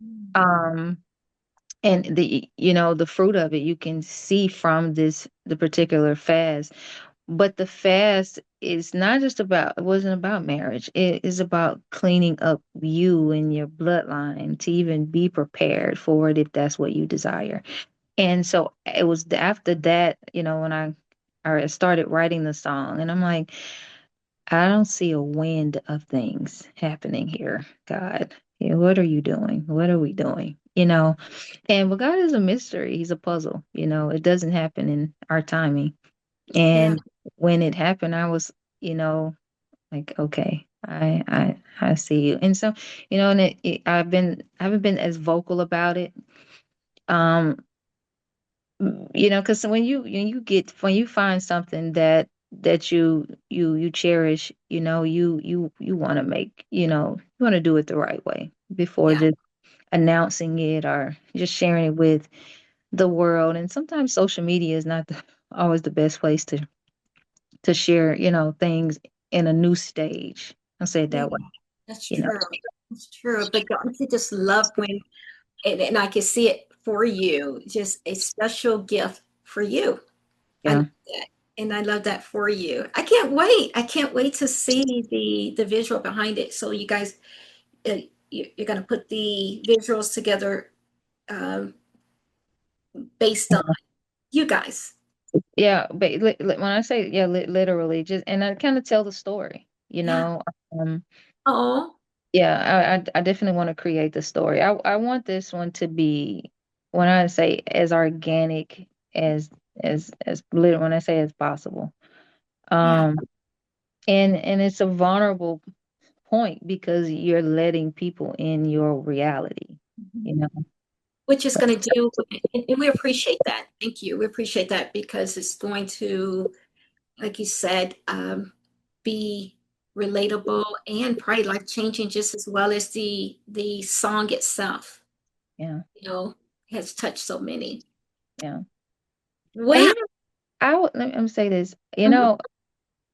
Speaker 1: Mm.
Speaker 2: Um, and the fruit of it you can see from the particular fast. But the fast is not just about, it wasn't about marriage. It is about cleaning up you and your bloodline to even be prepared for it if that's what you desire. And so it was after that, when I started writing the song, and I'm like, I don't see a wind of things happening here, God. What are you doing? What are we doing? And God is a mystery. He's a puzzle. It doesn't happen in our timing.
Speaker 1: Yeah,
Speaker 2: And when it happened, I was, you know, like, okay, I see you. And so, and I haven't been as vocal about it. Um, because when you find something that you cherish, you want to you want to do it the right way before
Speaker 1: yeah,
Speaker 2: just announcing it or just sharing it with the world. And sometimes social media is not always the best place to share, things in a new stage. I'll say it
Speaker 1: yeah.
Speaker 2: that way,
Speaker 1: That's
Speaker 2: you know.
Speaker 1: true. That's true. But don't you just love when, and I can see it for you, just a special gift for you. I love
Speaker 2: Yeah.
Speaker 1: that. And I love that for you. I can't wait. I can't wait to see the visual behind it. So you guys, you're going to put the visuals together um, based on you guys.
Speaker 2: Yeah, but when I say, yeah, literally, just, and I kind of tell the story, you
Speaker 1: Yeah.
Speaker 2: know. Um,
Speaker 1: Oh,
Speaker 2: yeah, I definitely want to create the story. I want this one to be, when I say as organic as little, when I say as possible.
Speaker 1: yeah.
Speaker 2: Um, and it's a vulnerable point because you're letting people in your reality, you
Speaker 1: Mhm.
Speaker 2: know.
Speaker 1: Which is going to do, and we appreciate that. Thank you. We appreciate that because it's going to, like you said, be relatable and probably life changing just as well as the song itself.
Speaker 2: Yeah,
Speaker 1: You know, has touched so many.
Speaker 2: yeah. And
Speaker 1: Wow.
Speaker 2: let me say this,
Speaker 1: Mhm.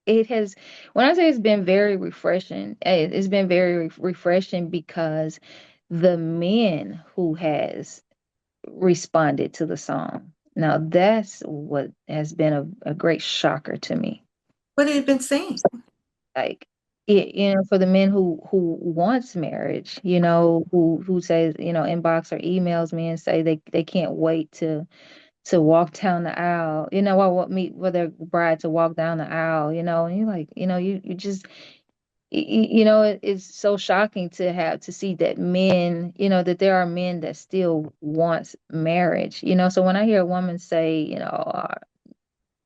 Speaker 2: it has, when I say it's been very refreshing, it's been very refreshing because the men who has responded to the song. Now that's what has been a great shocker to me.
Speaker 1: What had it been saying?
Speaker 2: Like, for the men who wants marriage, who says, inbox or emails me and say they can't wait to walk down the aisle, I want me for their bride to walk down the aisle, and you're like, you just, it's so shocking to see that men, that there are men that still wants marriage, so when I hear a woman say,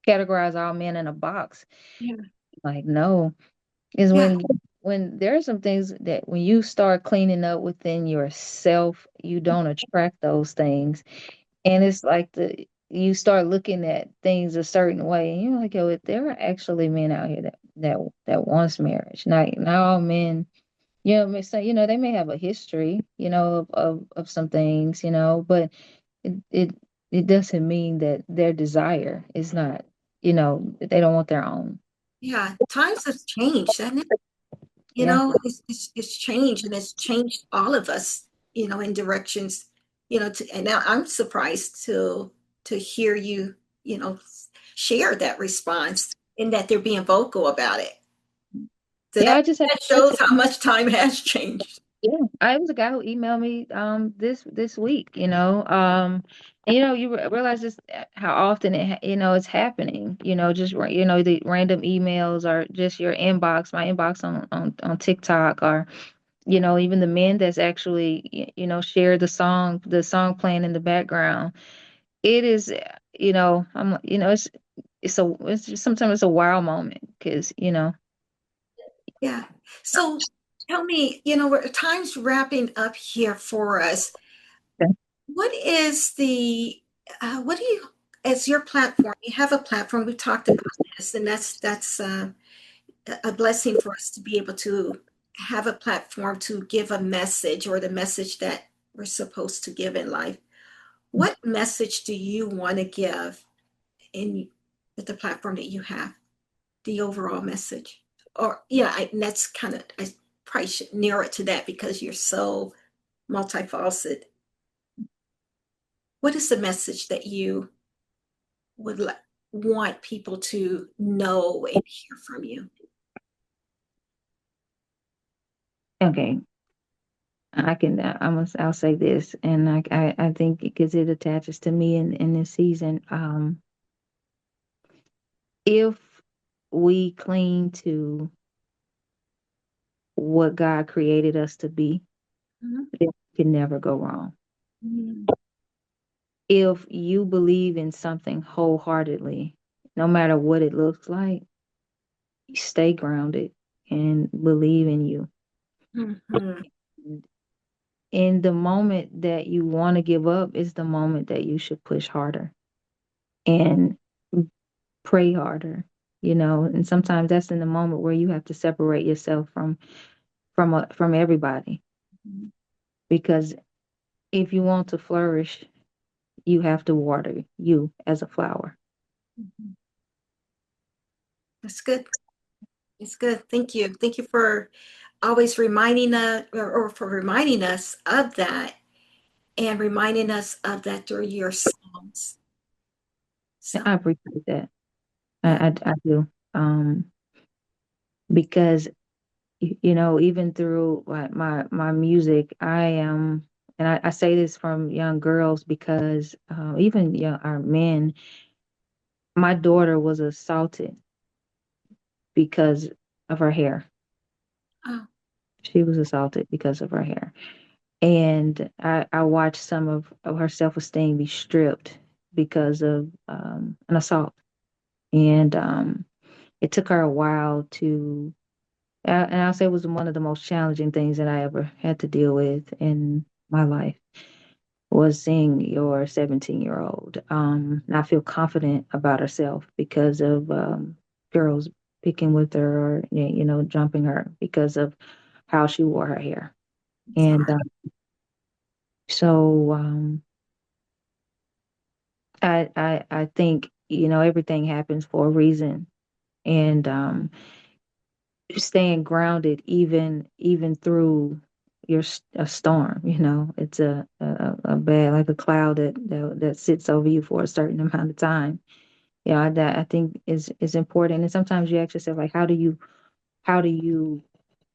Speaker 2: categorize all men in a box,
Speaker 1: Yeah.
Speaker 2: like, no, is
Speaker 1: Yeah.
Speaker 2: when there are some things that when you start cleaning up within yourself, you don't attract those things. And it's like you start looking at things a certain way, and you're like, yo, if there are actually men out here that wants marriage. Not all men, may say, they may have a history, of some things, but it it it doesn't mean that their desire is not, that they don't want their own.
Speaker 1: Yeah. Times have changed, hasn't it?
Speaker 2: Yeah,
Speaker 1: It's changed and it's changed all of us, in directions, and now I'm surprised to hear you, you know, share that response and that they're being vocal about it. So
Speaker 2: Yeah,
Speaker 1: that,
Speaker 2: I just had
Speaker 1: that
Speaker 2: a
Speaker 1: shows how much time has changed.
Speaker 2: Yeah, I was a guy who emailed me this week, and you realize just how often it's happening, just the random emails or just your inbox, my inbox on TikTok, or even the men that's actually share the song playing in the background. It is, I'm it's just sometimes it's a wow moment because
Speaker 1: Yeah. So tell me, we're time's wrapping up here for us. What is what do you, as your platform, you have a platform, we talked about this, and that's a blessing for us to be able to have a platform to give a message or the message that we're supposed to give in life. What message do you want to give in with the platform that you have? The overall message, or yeah, and that's kind of, I probably should narrow it to that because you're so multifaceted. What is the message that you would want people to know and hear from you?
Speaker 2: okay. I'll say this, and I think because it attaches to me in this season. If we cling to what God created us to be,
Speaker 1: Mhm.
Speaker 2: then we can never go wrong.
Speaker 1: Mhm.
Speaker 2: If you believe in something wholeheartedly, no matter what it looks like, stay grounded and believe in you.
Speaker 1: Mhm.
Speaker 2: And the moment that you want to give up is the moment that you should push harder and pray harder, and sometimes that's in the moment where you have to separate yourself from everybody,
Speaker 1: Mhm.
Speaker 2: because if you want to flourish, you have to water you as a flower.
Speaker 1: Mhm. That's good. It's good. Thank you. Thank you for always reminding us, or for reminding us of that, and reminding us of that through your songs.
Speaker 2: And
Speaker 1: So
Speaker 2: I appreciate that.
Speaker 1: yeah.
Speaker 2: I do. Because even through my music, I am, and I say this from young girls because even our men, my daughter was assaulted because of her hair.
Speaker 1: Oh,
Speaker 2: She was assaulted because of her hair. And I watched some of her self-esteem be stripped because of an assault. And it took her a while to, and I'll say it was one of the most challenging things that I ever had to deal with in my life, was seeing your 17-year-old not feel confident about herself because of girls picking with her, or jumping her because of how she wore her hair.
Speaker 1: I'm
Speaker 2: And
Speaker 1: sorry.
Speaker 2: so I think everything happens for a reason, and staying grounded even through a storm. It's a bad, like a cloud that sits over you for a certain amount of time. That I think is important. And sometimes you ask yourself, like, how do you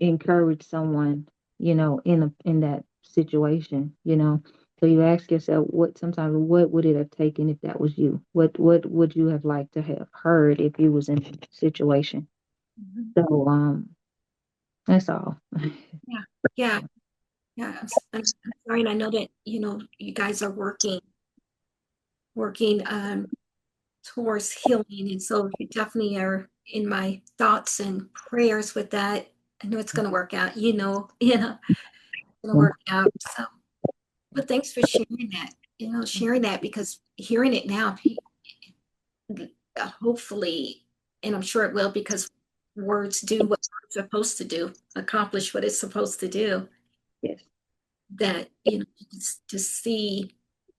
Speaker 2: encourage someone, in that situation, so you ask yourself, what would it have taken if that was you? What would you have liked to have heard if you was in that situation?
Speaker 1: Mhm.
Speaker 2: So that's all.
Speaker 1: Yeah, yeah, yeah. I'm sorry, and I know that you guys are working towards healing, and so you definitely are in my thoughts and prayers with that. I know it's going to work out. It's going to work out. So, but thanks for sharing that. Sharing that because hearing it now, hopefully, and I'm sure it will, because words do what words are supposed to do, accomplish what it's supposed to do.
Speaker 2: Yes.
Speaker 1: That to see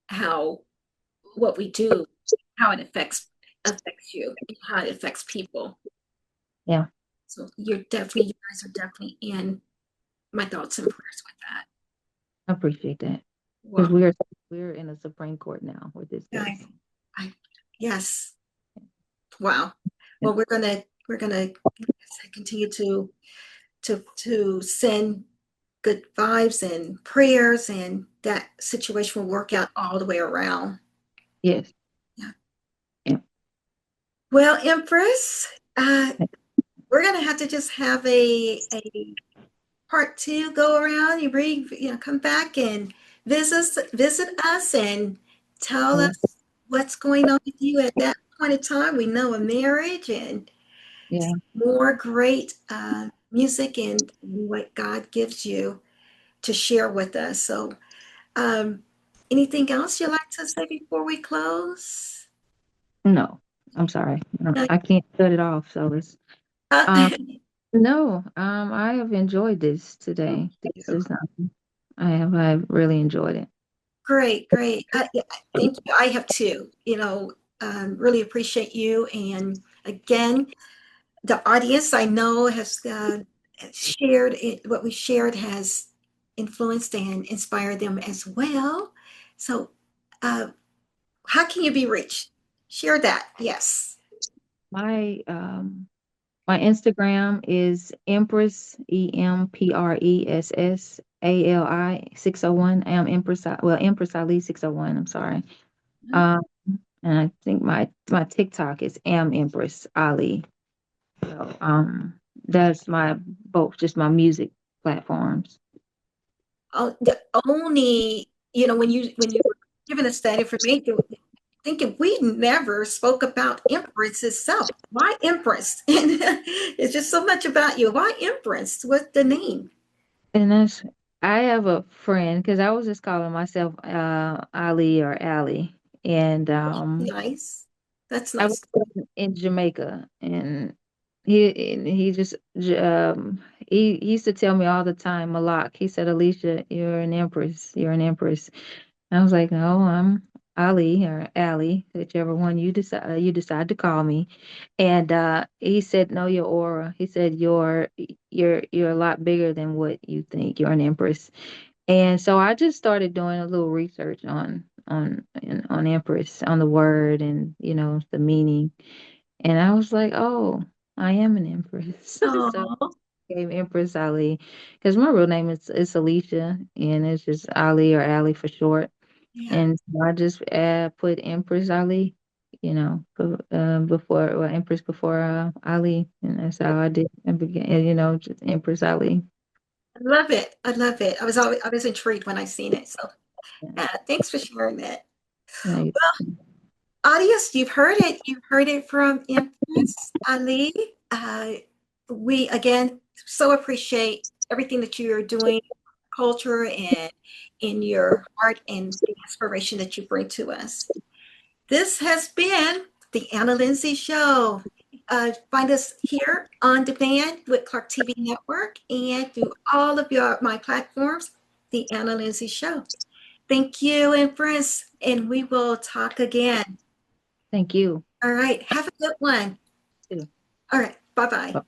Speaker 1: how what we do, how it affects you, and how it affects people.
Speaker 2: Yeah,
Speaker 1: So you guys are definitely in my thoughts and prayers with that.
Speaker 2: I appreciate that, because
Speaker 1: Well,
Speaker 2: we're in the Supreme Court now with this
Speaker 1: I,
Speaker 2: case.
Speaker 1: I yes, Wow. Well, we're gonna continue to send good vibes and prayers, and that situation will work out all the way around.
Speaker 2: Yes.
Speaker 1: Yeah.
Speaker 2: Yeah.
Speaker 1: Well, Empress, we're gonna have to just have a part two go around. Come back and visit us and tell
Speaker 2: Yeah.
Speaker 1: us what's going on with you at that point in time. We know a marriage and
Speaker 2: Yeah.
Speaker 1: more great music and what God gives you to share with us. So, um, anything else you'd like to say before we close?
Speaker 2: No, I'm sorry.
Speaker 1: No.
Speaker 2: I can't cut it off. So it's
Speaker 1: Uh,
Speaker 2: um no. I have enjoyed this today. This
Speaker 1: you.
Speaker 2: is I've really enjoyed it.
Speaker 1: Great, great. Yeah, thank you. I have too. Really appreciate you. And again, the audience I know has shared it. What we shared has influenced and inspired them as well. So, uh, how can you be reached? Share that. Yes.
Speaker 2: My my Instagram is Empress EmpressAli 601. I am Empress Ali 601. I'm sorry. Um, and I think my TikTok is Empress Ali. So that's my both just my music platforms.
Speaker 1: The only, when you were giving us that information, thinking we never spoke about Empress itself. Why Empress? And it's just so much about you. Why Empress? What's the name?
Speaker 2: And I have a friend because I was just calling myself Ali or Ali, and
Speaker 1: Nice. That's
Speaker 2: I was
Speaker 1: nice.
Speaker 2: in Jamaica, and he just he used to tell me all the time, Malak. He said, Alicia, you're an empress. You're an empress. I was like, no, I'm Ali or Ali, whichever one you decide to call me. And he said, no, your aura. He said you're a lot bigger than what you think. You're an empress. And so I just started doing a little research on empress, on the word and the meaning. And I was like, oh, I am an empress. So
Speaker 1: Oh,
Speaker 2: I gave Empress Ali because my real name is Alicia, and it's just Ali or Ali for short.
Speaker 1: yeah.
Speaker 2: And so I just put Empress Ali, before, well, Empress before Ali, and that's how I did and began, just Empress Ali.
Speaker 1: I love it. I love it. I was intrigued when I seen it. So
Speaker 2: Yeah,
Speaker 1: thanks for sharing that.
Speaker 2: yeah,
Speaker 1: Audience, you've heard it. You've heard it from Empress Ali. We again so appreciate everything that you are doing, culture and in your heart and the inspiration that you bring to us. This has been the Anna Lindsay Show. Find us here on demand with Clark TV Network and through all of my platforms, the Anna Lindsay Show. Thank you, Empress, and we will talk again.
Speaker 2: thank you.
Speaker 1: All right. Have a good one.
Speaker 2: Too.
Speaker 1: All right. Bye bye.